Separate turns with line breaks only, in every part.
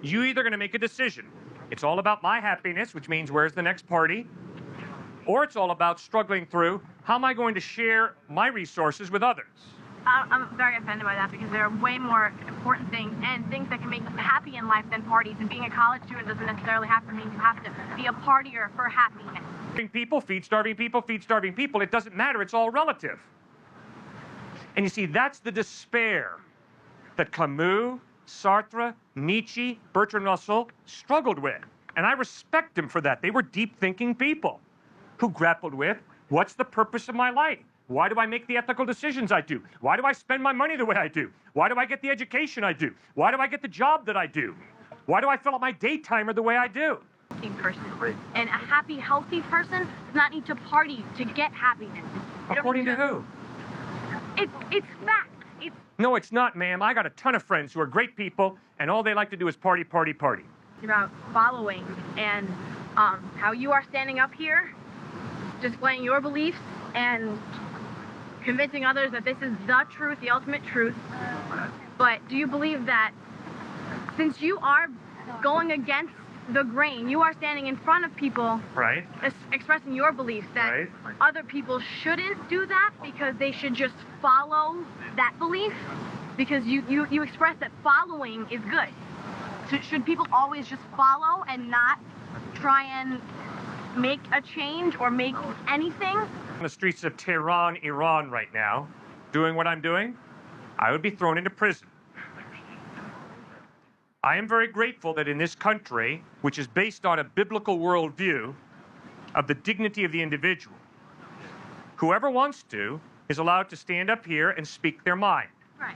You either going to make a decision. It's all about my happiness, which means where's the next party, or it's all about struggling through how am I going to share my resources with others.
I'm very offended by that because there are way more important things and things that can make us happy in life than parties. And being a college student doesn't necessarily have to mean you have to be a partier for happiness.
People feed starving people, feed starving people. It doesn't matter. It's all relative. And you see, that's the despair that Camus, Sartre, Nietzsche, Bertrand Russell struggled with. And I respect them for that. They were deep-thinking people who grappled with, what's the purpose of my life? Why do I make the ethical decisions I do? Why do I spend my money the way I do? Why do I get the education I do? Why do I get the job that I do? Why do I fill up my day timer the way I do?
Person. And a happy, healthy person does not need to party to get happiness.
According to who?
It's fact.
No, it's not, ma'am. I got a ton of friends who are great people, and all they like to do is party, party, party.
It's about following and how you are standing up here, displaying your beliefs, and convincing others that this is the truth, the ultimate truth. But do you believe that since you are going against the grain, you are standing in front of people,
right,
expressing your beliefs, that
right,
other people shouldn't do that because they should just follow that belief? Because you express that following is good. So should people always just follow and not try and make a change or make anything?
On the streets of Tehran, Iran right now, doing what I'm doing, I would be thrown into prison. I am very grateful that in this country, which is based on a biblical worldview of the dignity of the individual, whoever wants to is allowed to stand up here and speak their mind.
Right.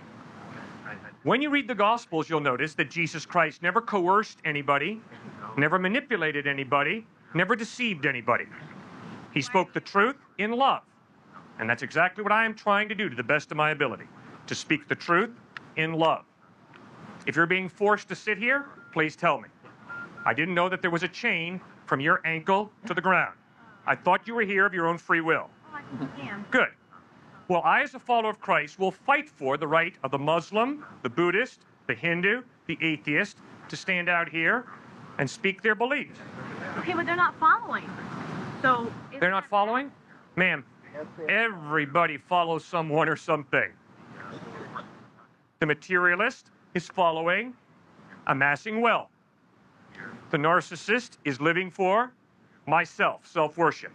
When you read the Gospels, you'll notice that Jesus Christ never coerced anybody, never manipulated anybody, never deceived anybody. He spoke the truth in love. And that's exactly what I am trying to do to the best of my ability, to speak the truth in love. If you're being forced to sit here, please tell me. I didn't know that there was a chain from your ankle to the ground. I thought you were here of your own free will.
Oh, I think you can.
Good. Well, I, as a follower of Christ, will fight for the right of the Muslim, the Buddhist, the Hindu, the atheist to stand out here and speak their beliefs.
Okay, but they're not following. So
they're not following? Ma'am, everybody follows someone or something. The materialist is following amassing wealth. The narcissist is living for myself, self-worship.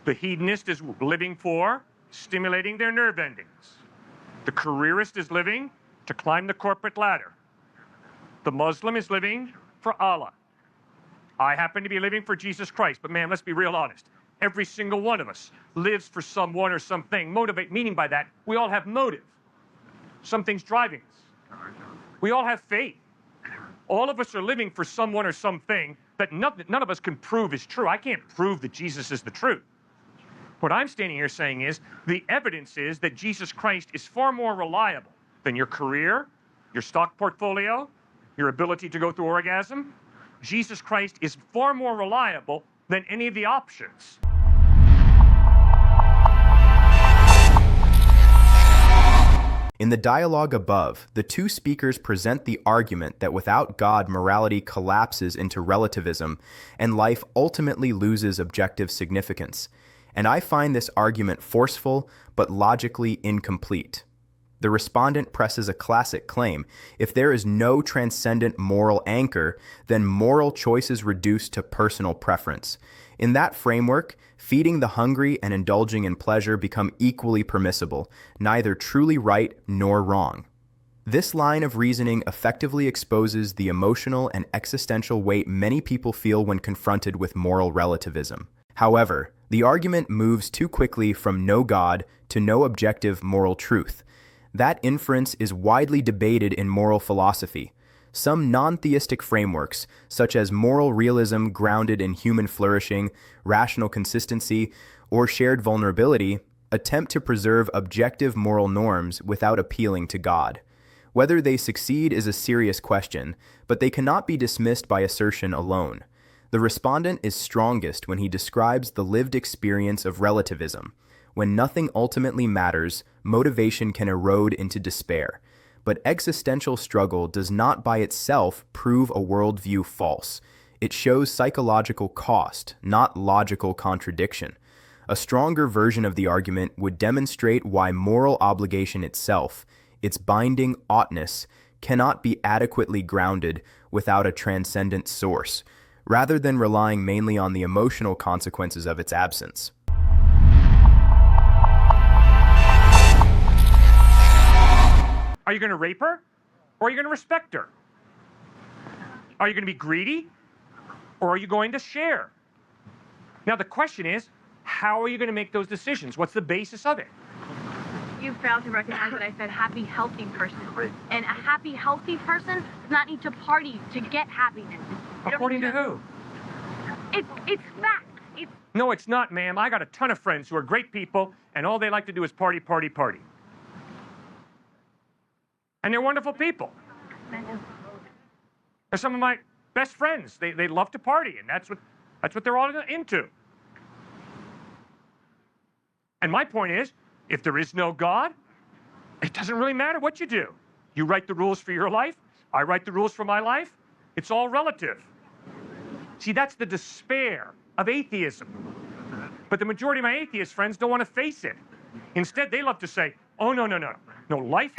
The hedonist is living for stimulating their nerve endings. The careerist is living to climb the corporate ladder. The Muslim is living for Allah. I happen to be living for Jesus Christ, but man, let's be real honest. Every single one of us lives for someone or something. Motivate, meaning by that, we all have motive. Something's driving us. We all have faith. All of us are living for someone or something that none of us can prove is true. I can't prove that Jesus is the truth. What I'm standing here saying is the evidence is that Jesus Christ is far more reliable than your career, your stock portfolio, your ability to go through orgasm. Jesus Christ is far more reliable than any of the options.
In the dialogue above, the two speakers present the argument that without God, morality collapses into relativism and life ultimately loses objective significance. And I find this argument forceful but logically incomplete. The respondent presses a classic claim. If there is no transcendent moral anchor, then moral choices reduce to personal preference. In that framework, feeding the hungry and indulging in pleasure become equally permissible, neither truly right nor wrong. This line of reasoning effectively exposes the emotional and existential weight many people feel when confronted with moral relativism. However, the argument moves too quickly from no God to no objective moral truth. That inference is widely debated in moral philosophy. Some non-theistic frameworks, such as moral realism grounded in human flourishing, rational consistency, or shared vulnerability, attempt to preserve objective moral norms without appealing to God. Whether they succeed is a serious question, but they cannot be dismissed by assertion alone. The respondent is strongest when he describes the lived experience of relativism. When nothing ultimately matters, motivation can erode into despair. But existential struggle does not by itself prove a worldview false. It shows psychological cost, not logical contradiction. A stronger version of the argument would demonstrate why moral obligation itself, its binding oughtness, cannot be adequately grounded without a transcendent source, rather than relying mainly on the emotional consequences of its absence.
Are you going to rape her? Or are you going to respect her? Are you going to be greedy? Or are you going to share? Now the question is, how are you going to make those decisions? What's the basis of it?
You failed to recognize that I said happy, healthy person. And a happy, healthy person does not need to party to get happiness.
According to who?
It's fact.
No, it's not, ma'am. I got a ton of friends who are great people, and all they like to do is party, party, party. And they're wonderful people. They're some of my best friends. They love to party, and that's what they're all into. And my point is, if there is no God, it doesn't really matter what you do. You write the rules for your life. I write the rules for my life. It's all relative. See, that's the despair of atheism. But the majority of my atheist friends don't want to face it. Instead, they love to say, oh, no, life.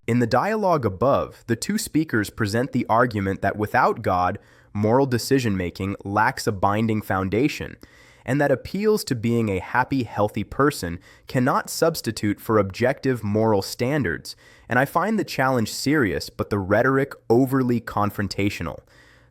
In the dialogue above, the two speakers present the argument that without God, moral decision-making lacks a binding foundation, and that appeals to being a happy, healthy person cannot substitute for objective moral standards. And I find the challenge serious, but the rhetoric overly confrontational.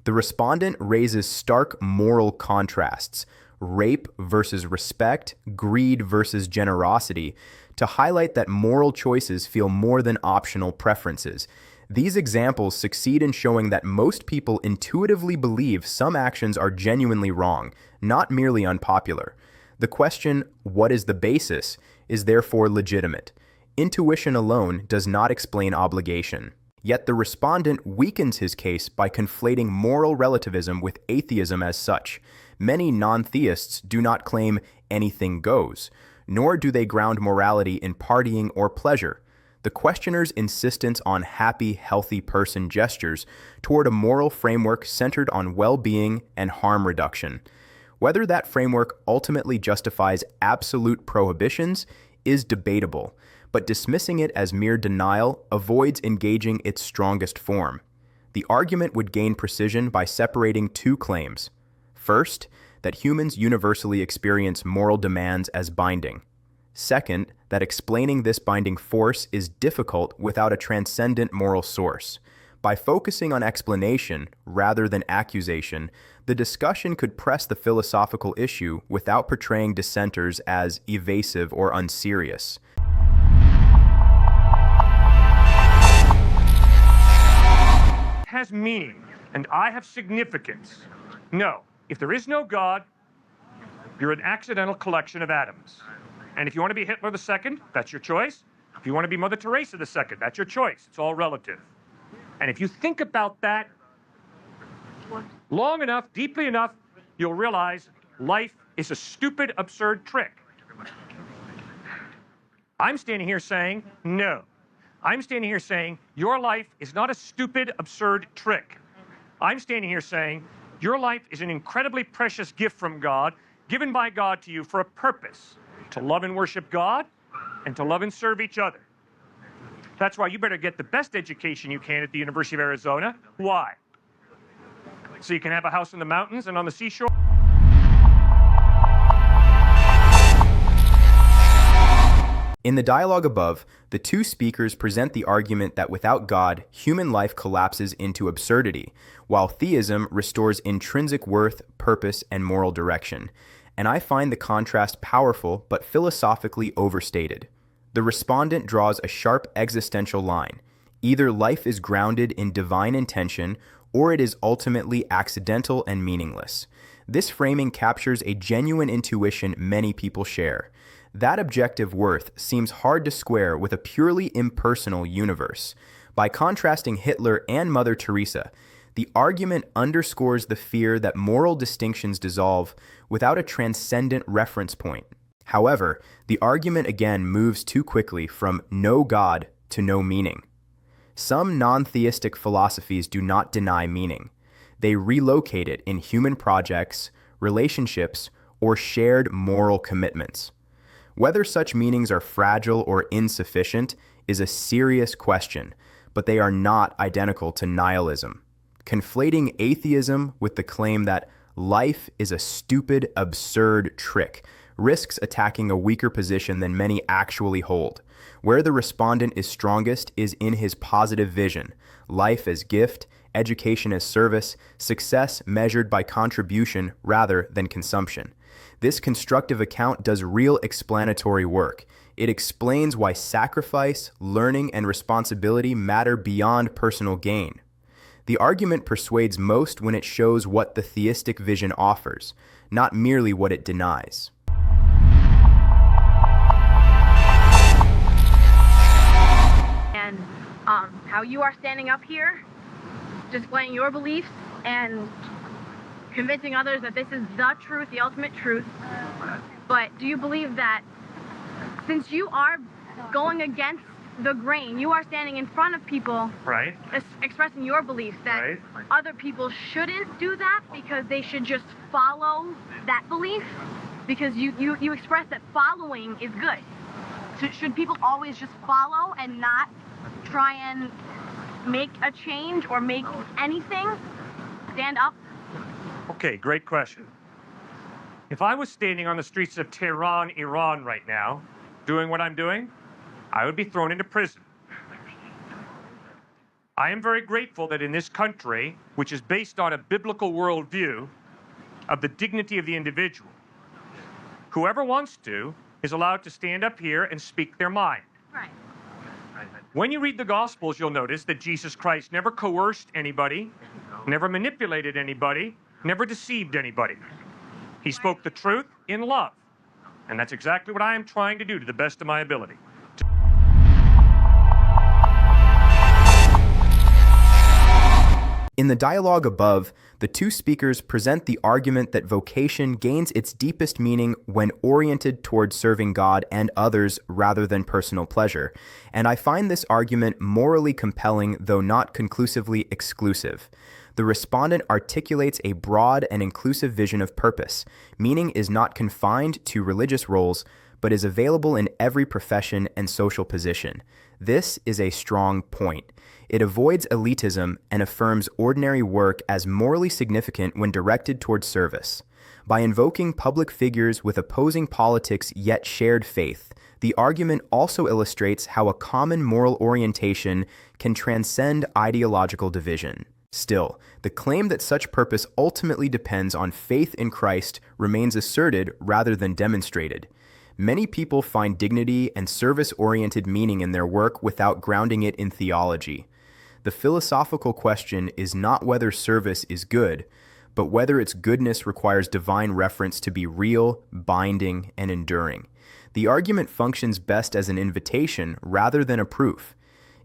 The respondent raises stark moral contrasts, rape versus respect, greed versus generosity, to highlight that moral choices feel more than optional preferences. These examples succeed in showing that most people intuitively believe some actions are genuinely wrong, not merely unpopular. The question, what is the basis, is therefore legitimate. Intuition alone does not explain obligation. Yet the respondent weakens his case by conflating moral relativism with atheism as such. Many non-theists do not claim anything goes, nor do they ground morality in partying or pleasure. The questioner's insistence on happy, healthy person gestures toward a moral framework centered on well-being and harm reduction. Whether that framework ultimately justifies absolute prohibitions is debatable, but dismissing it as mere denial avoids engaging its strongest form. The argument would gain precision by separating two claims. First, that humans universally experience moral demands as binding. Second, that explaining this binding force is difficult without a transcendent moral source. By focusing on explanation rather than accusation, the discussion could press the philosophical issue without portraying dissenters as evasive or unserious.
Has meaning, and I have significance. No, if there is no God, you're an accidental collection of atoms. And if you want to be Hitler II, that's your choice. If you want to be Mother Teresa II, that's your choice. It's all relative. And if you think about that long enough, deeply enough, you'll realize life is a stupid, absurd trick. I'm standing here saying, no. I'm standing here saying, your life is not a stupid, absurd trick. I'm standing here saying, your life is an incredibly precious gift from God, given by God to you for a purpose, to love and worship God, and to love and serve each other. That's why you better get the best education you can at the University of Arizona. Why? So you can have a house in the mountains and on the seashore?
In the dialogue above, the two speakers present the argument that without God, human life collapses into absurdity, while theism restores intrinsic worth, purpose, and moral direction. And I find the contrast powerful but philosophically overstated. The respondent draws a sharp existential line. Either life is grounded in divine intention, or it is ultimately accidental and meaningless. This framing captures a genuine intuition many people share. That objective worth seems hard to square with a purely impersonal universe. By contrasting Hitler and Mother Teresa, the argument underscores the fear that moral distinctions dissolve without a transcendent reference point. However, the argument again moves too quickly from no God to no meaning. Some non-theistic philosophies do not deny meaning. They relocate it in human projects, relationships, or shared moral commitments. Whether such meanings are fragile or insufficient is a serious question, but they are not identical to nihilism. Conflating atheism with the claim that life is a stupid, absurd trick risks attacking a weaker position than many actually hold. Where the respondent is strongest is in his positive vision: life as gift, education as service, success measured by contribution rather than consumption. This constructive account does real explanatory work. It explains why sacrifice, learning, and responsibility matter beyond personal gain. The argument persuades most when it shows what the theistic vision offers, not merely what it denies.
And how you are standing up here, displaying your beliefs and convincing others that this is the truth, the ultimate truth. But do you believe that since you are going against the grain, you are standing in front of people,
Right.
expressing your beliefs that
Right.
other people shouldn't do that because they should just follow that belief? Because you express that following is good. Should people always just follow and not try and make a change or make anything? Stand up?
Okay, great question. If I was standing on the streets of Tehran, Iran right now, doing what I'm doing, I would be thrown into prison. I am very grateful that in this country, which is based on a biblical worldview of the dignity of the individual, whoever wants to is allowed to stand up here and speak their mind.
Right.
When you read the Gospels, you'll notice that Jesus Christ never coerced anybody, never manipulated anybody, never deceived anybody. He spoke the truth in love. And that's exactly what I am trying to do to the best of my ability.
In the dialogue above, the two speakers present the argument that vocation gains its deepest meaning when oriented toward serving God and others rather than personal pleasure, and I find this argument morally compelling, though not conclusively exclusive. The respondent articulates a broad and inclusive vision of purpose. Meaning is not confined to religious roles, but is available in every profession and social position. This is a strong point. It avoids elitism and affirms ordinary work as morally significant when directed toward service. By invoking public figures with opposing politics yet shared faith, the argument also illustrates how a common moral orientation can transcend ideological division. Still, the claim that such purpose ultimately depends on faith in Christ remains asserted rather than demonstrated. Many people find dignity and service-oriented meaning in their work without grounding it in theology. The philosophical question is not whether service is good, but whether its goodness requires divine reference to be real, binding, and enduring. The argument functions best as an invitation rather than a proof.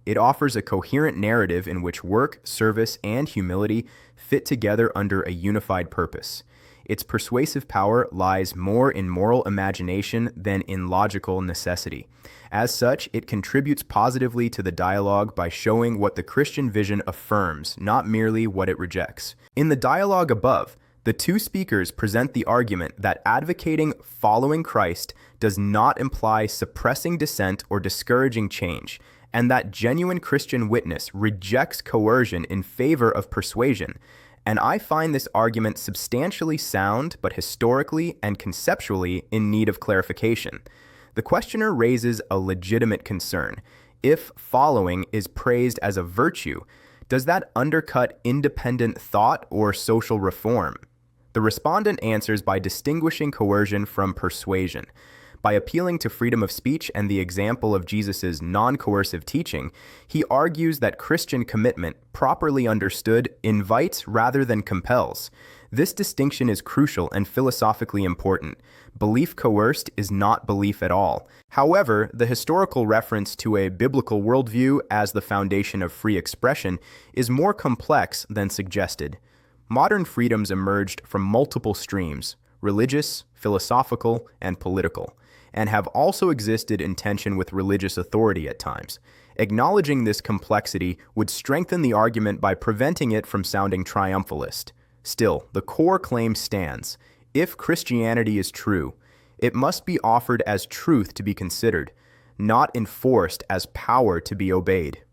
It offers a coherent narrative in which work, service, and humility fit together under a unified purpose. Its persuasive power lies more in moral imagination than in logical necessity. As such, it contributes positively to the dialogue by showing what the Christian vision affirms, not merely what it rejects. In the dialogue above, the two speakers present the argument that advocating following Christ does not imply suppressing dissent or discouraging change, and that genuine Christian witness rejects coercion in favor of persuasion. And I find this argument substantially sound, but historically and conceptually in need of clarification. The questioner raises a legitimate concern. If following is praised as a virtue, does that undercut independent thought or social reform? The respondent answers by distinguishing coercion from persuasion. By appealing to freedom of speech and the example of Jesus' non-coercive teaching, he argues that Christian commitment, properly understood, invites rather than compels. This distinction is crucial and philosophically important. Belief coerced is not belief at all. However, the historical reference to a biblical worldview as the foundation of free expression is more complex than suggested. Modern freedoms emerged from multiple streams: religious, philosophical, and political. and have also existed in tension with religious authority at times. Acknowledging this complexity would strengthen the argument by preventing it from sounding triumphalist. Still, the core claim stands. If Christianity is true, it must be offered as truth to be considered, not enforced as power to be obeyed.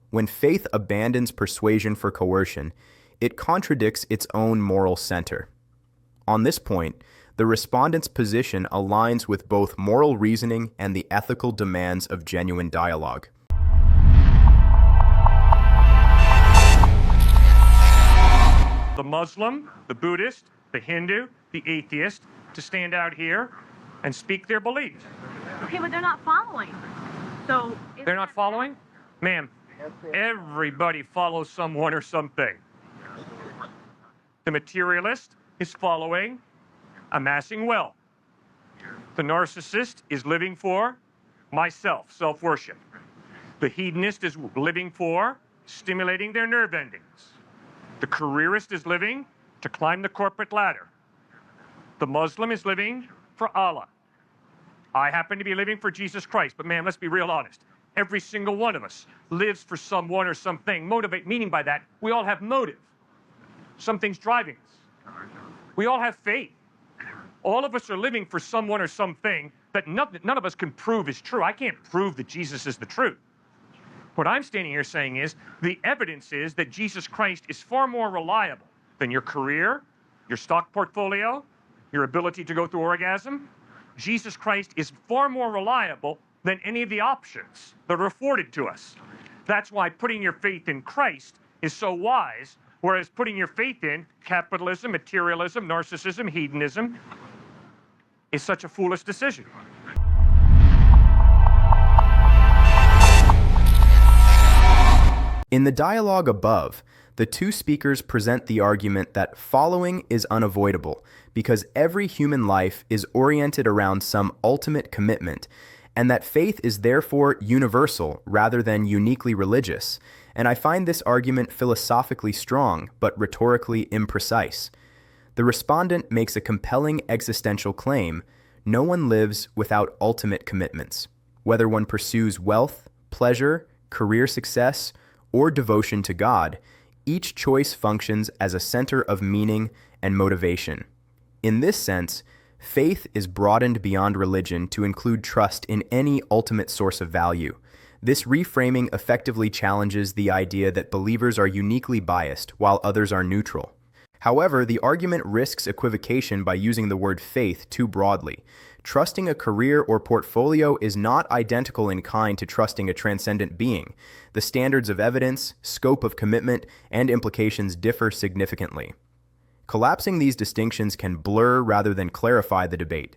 When faith abandons persuasion for coercion, it contradicts its own moral center. On this point, the respondent's position aligns with both moral reasoning and the ethical demands of genuine dialogue.
The Muslim, the Buddhist, the Hindu, the atheist, to stand out here and speak their beliefs.
Okay, but they're not following. So
They're not following? Ma'am, everybody follows someone or something. The materialist is following amassing wealth. The narcissist is living for myself, self-worship. The hedonist is living for stimulating their nerve endings. The careerist is living to climb the corporate ladder. The Muslim is living for Allah. I happen to be living for Jesus Christ, but man, let's be real honest. Every single one of us lives for someone or something. Motivate, meaning by that, we all have motive. Something's driving us. We all have faith. All of us are living for someone or something that none of us can prove is true. I can't prove that Jesus is the truth. What I'm standing here saying is the evidence is that Jesus Christ is far more reliable than your career, your stock portfolio, your ability to go through orgasm. Jesus Christ is far more reliable than any of the options that are afforded to us. That's why putting your faith in Christ is so wise, whereas putting your faith in capitalism, materialism, narcissism, hedonism is such a foolish decision.
In the dialogue above, the two speakers present the argument that following is unavoidable because every human life is oriented around some ultimate commitment, and that faith is therefore universal rather than uniquely religious. And I find this argument philosophically strong, but rhetorically imprecise. The respondent makes a compelling existential claim: no one lives without ultimate commitments. Whether one pursues wealth, pleasure, career success, or devotion to God, each choice functions as a center of meaning and motivation. In this sense, faith is broadened beyond religion to include trust in any ultimate source of value. This reframing effectively challenges the idea that believers are uniquely biased while others are neutral. However, the argument risks equivocation by using the word faith too broadly. Trusting a career or portfolio is not identical in kind to trusting a transcendent being. The standards of evidence, scope of commitment, and implications differ significantly. Collapsing these distinctions can blur rather than clarify the debate.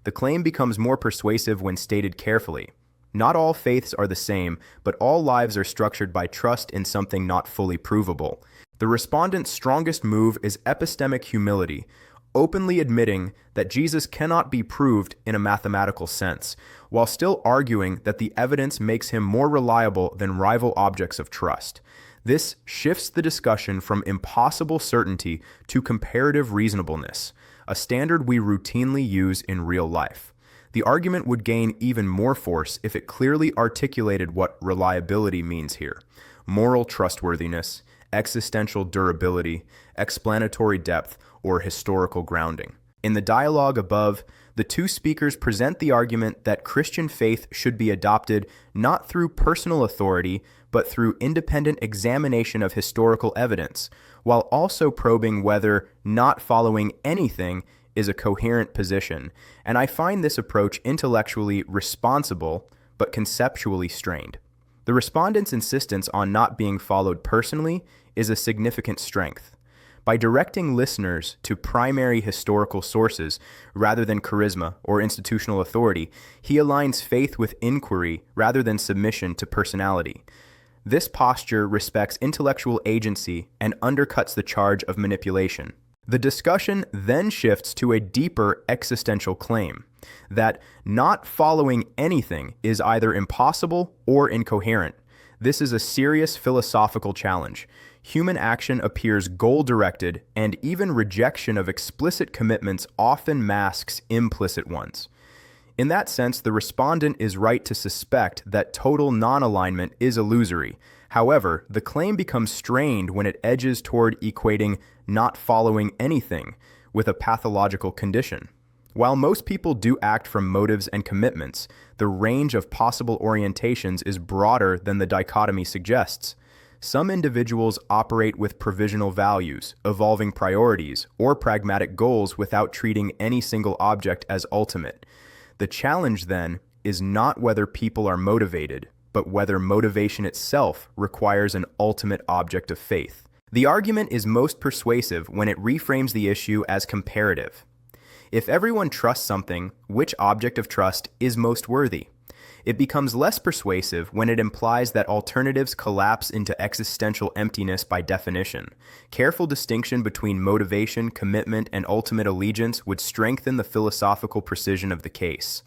The claim becomes more persuasive when stated carefully. Not all faiths are the same, but all lives are structured by trust in something not fully provable. The respondent's strongest move is epistemic humility, openly admitting that Jesus cannot be proved in a mathematical sense, while still arguing that the evidence makes him more reliable than rival objects of trust. This shifts the discussion from impossible certainty to comparative reasonableness, a standard we routinely use in real life. The argument would gain even more force if it clearly articulated what reliability means here: moral trustworthiness, existential durability, explanatory depth, or historical grounding. In the dialogue above, the two speakers present the argument that Christian faith should be adopted not through personal authority, but through independent examination of historical evidence, while also probing whether not following anything is a coherent position. And I find this approach intellectually responsible, but conceptually strained. The respondent's insistence on not being followed personally is a significant strength. By directing listeners to primary historical sources rather than charisma or institutional authority, he aligns faith with inquiry rather than submission to personality. This posture respects intellectual agency and undercuts the charge of manipulation. The discussion then shifts to a deeper existential claim that not following anything is either impossible or incoherent. This is a serious philosophical challenge. Human action appears goal-directed, and even rejection of explicit commitments often masks implicit ones. In that sense, the respondent is right to suspect that total non-alignment is illusory. However, the claim becomes strained when it edges toward equating not following anything with a pathological condition. While most people do act from motives and commitments, the range of possible orientations is broader than the dichotomy suggests. Some individuals operate with provisional values, evolving priorities, or pragmatic goals without treating any single object as ultimate. The challenge, then, is not whether people are motivated, but whether motivation itself requires an ultimate object of faith. The argument is most persuasive when it reframes the issue as comparative. If everyone trusts something, which object of trust is most worthy? It becomes less persuasive when it implies that alternatives collapse into existential emptiness by definition. Careful distinction between motivation, commitment, and ultimate allegiance would strengthen the philosophical precision of the case.